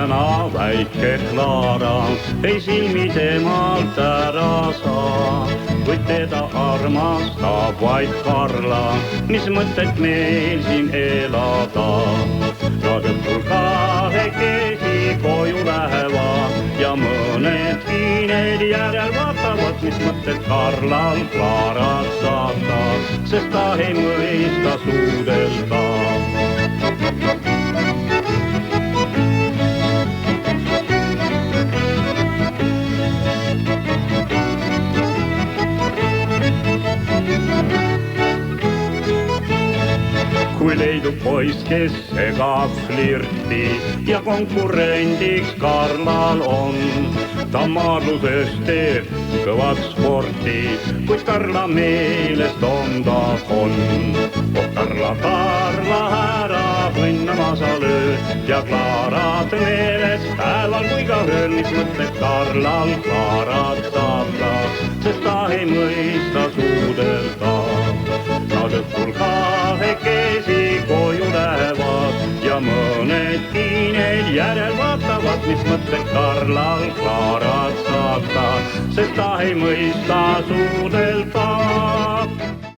täna väike Klaara ei silmi temalt ära saa, kuid teda armastab vaid Karla, mis mõtet meil siin elada. Nad õhtul kahekesi koju lähevad ja mõned viined järel vaatavad, mis mõtet Karlal Klaarat saata, sest ta ei mõista suudelda. Kui leidub poiss, kes segab flirti ja konkurendiks Karlal on, ta maadluses teeb kõvat sporti, kuid Karla meelest on ta konn. Oh Karla ära õnnama sa lööd ja Klaarat meeles päeval kui ka ööl, mis mõtleb Karlal Klaarat saata, sest ta ei mõista suudelda. Nad õhtul kahekesi koju lähevad ja mõned viined järel vaatavad, mis mõtleb Karlal Klaarat saata, sest ta ei mõista suudelda.